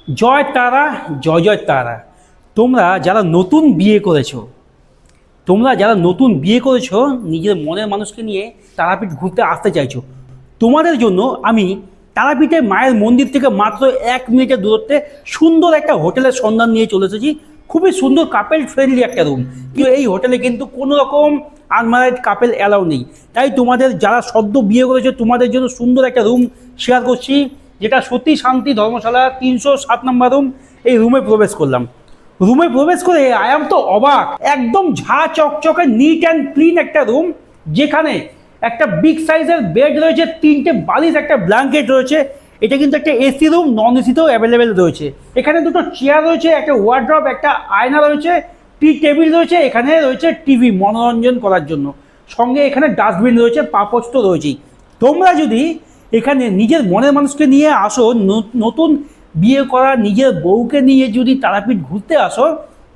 জয় তারা, জয় জয় তারা। তোমরা যারা নতুন বিয়ে করেছো, নিজের মনের মানুষকে নিয়ে তারাপীঠ ঘুরতে আসতে চাইছো, তোমাদের জন্য আমি তারাপীঠে মায়ের মন্দির থেকে মাত্র 1 মিনিটের দূরত্বে সুন্দর একটা হোটেলের সন্ধান নিয়ে চলে এসেছি। খুবই সুন্দর কাপেল ফ্রেন্ডলি একটা রুম, কিন্তু এই হোটেলে কিন্তু কোনো রকম আনম্যারিড কাপেল অ্যালাউ নেই। তাই তোমাদের যারা সদ্য বিয়ে করেছো তোমাদের জন্য সুন্দর একটা রুম শেয়ার করছি, যেটা সতী শান্তি ধর্মশালা 307 নম্বর রুম। এই রুমে প্রবেশ করলাম, রুমে প্রবেশ করে আই এম তো অবাক। একদম ঝা চকচকে নিট অ্যান্ড ক্লিন একটা রুম, যেখানে একটা বিগ সাইজের বেড রয়েছে, 3টে বালিশ, একটা ব্ল্যাঙ্কেট রয়েছে। এটা কিন্তু একটা এসি রুম, নন এসিতেও অ্যাভেলেবেল রয়েছে। এখানে দুটো চেয়ার রয়েছে, একটা ওয়ার্ড্রপ, একটা আয়না রয়েছে, টি টেবিল রয়েছে, এখানে রয়েছে টিভি মনোরঞ্জন করার জন্য। সঙ্গে এখানে ডাস্টবিন রয়েছে, পাপোশ তো রয়েছেই। তোমরা যদি এখানে নিজের মনের মানুষকে নিয়ে আসো, নতুন বিয়ে করা নিজের বউকে নিয়ে যদি তারাপীঠ ঘুরতে আসো,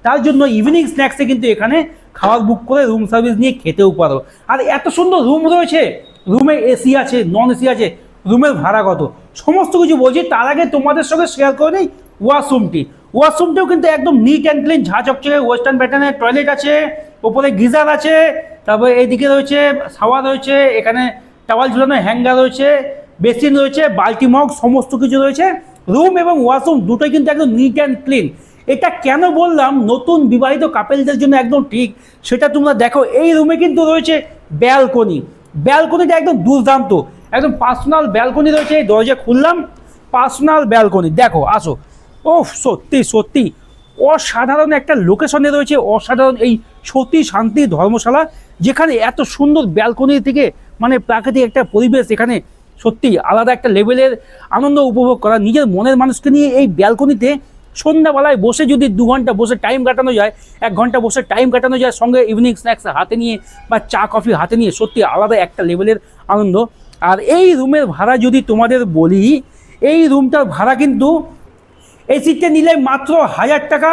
তার জন্য ইভিনিং স্ন্যাক্সে কিন্তু এখানে খাবার বুক করে রুম সার্ভিস নিয়ে খেতেও পারো। আর এত সুন্দর রুম রয়েছে, রুমে এসি আছে, নন এসি আছে, রুমের ভাড়া কত, সমস্ত কিছু বলছি। তার আগে তোমাদের সঙ্গে শেয়ার করে নিই ওয়াশরুমটিও কিন্তু একদম নিট অ্যান্ড ক্লিন, ঝা চকচকে ওয়েস্টার্ন প্যাটার্নের টয়লেট আছে, ওপরে গিজার আছে, তারপরে এইদিকে রয়েছে শাওয়ার রয়েছে, এখানে টাওয়াল ঝুলানো হ্যাঙ্গার রয়েছে, বেসিন রয়েছে, বালতি মগ, সমস্ত কিছু রয়েছে। রুম এবং ওয়াশরুম দুটোই কিন্তু একদম নিট অ্যান্ড ক্লিন। এটা কেন বললাম নতুন বিবাহিত কাপেলদের জন্য একদম ঠিক, সেটা তোমরা দেখো। এই রুমে কিন্তু রয়েছে ব্যালকনিটা একদম দুর্দান্ত, একদম পার্সোনাল ব্যালকনি রয়েছে। এই দরজা খুললাম, পার্সোনাল ব্যালকনি, দেখো আসো। ও সত্যি সত্যি অসাধারণ একটা লোকেশনে রয়েছে, অসাধারণ এই সতী শান্তি ধর্মশালা, যেখানে এত সুন্দর ব্যালকনি থেকে মানে প্রাকৃতিক একটা পরিবেশ, এখানে সত্যি আলাদা একটা লেভেলের আনন্দ উপভোগ করা। নিজের মনের মানুষকে নিয়ে এই ব্যালকনিতে সন্ধ্যাবেলায় বসে যদি 2 ঘন্টা বসে টাইম কাটানো যায়, 1 ঘন্টা বসে টাইম কাটানো যায়, সঙ্গে ইভিনিং স্ন্যাক্স হাতে নিয়ে বা চা কফি হাতে নিয়ে, সত্যি আলাদা একটা লেভেলের আনন্দ। আর এই রুমের ভাড়া যদি তোমাদের বলি, এই রুমটার ভাড়া কিন্তু এসিতে নিলে মাত্র 1000 টাকা,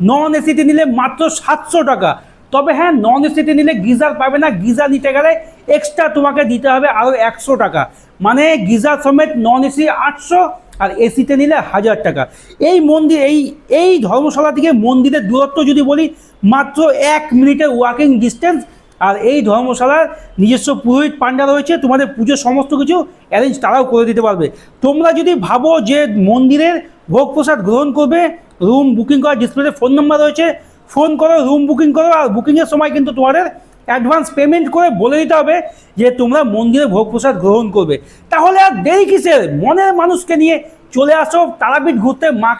নন এসিতে নিলে মাত্র 700 টাকা। তবে হ্যাঁ, নন এসিতে নিলে গিজার পাবে না, গিজার নিতে গেলে এক্সট্রা তোমাকে দিতে হবে আরও 100 টাকা, মানে গিজার সমেত নন এসি 800 আর এসিতে নিলে 1000 টাকা। এই মন্দির এই ধর্মশালা থেকে মন্দিরের দূরত্ব যদি বলি, মাত্র 1 মিনিটের ওয়াকিং ডিস্টেন্স। আর এই ধর্মশালার নিজস্ব পুরোহিত পান্ডা রয়েছে, তোমাদের পুজোর সমস্ত কিছু অ্যারেঞ্জ তারাও করে দিতে পারবে। তোমরা যদি ভাবো যে মন্দিরের ভোগ প্রসাদ গ্রহণ করবে, রুম বুকিং করার ডিসপ্লেতে ফোন নাম্বার রয়েছে, ফোন করো, রুম বুকিং করো। আর বুকিংয়ের সময় কিন্তু তোমাদের অ্যাডভান্স পেমেন্ট করে বলে দিতে হবে যে তোমরা মন্দিরে ভোগ প্রসাদ গ্রহণ করবে। তাহলে আর দেরি কিসের, মনের মানুষকে নিয়ে চলে আসো তারাপীঠ ঘুরতে। মা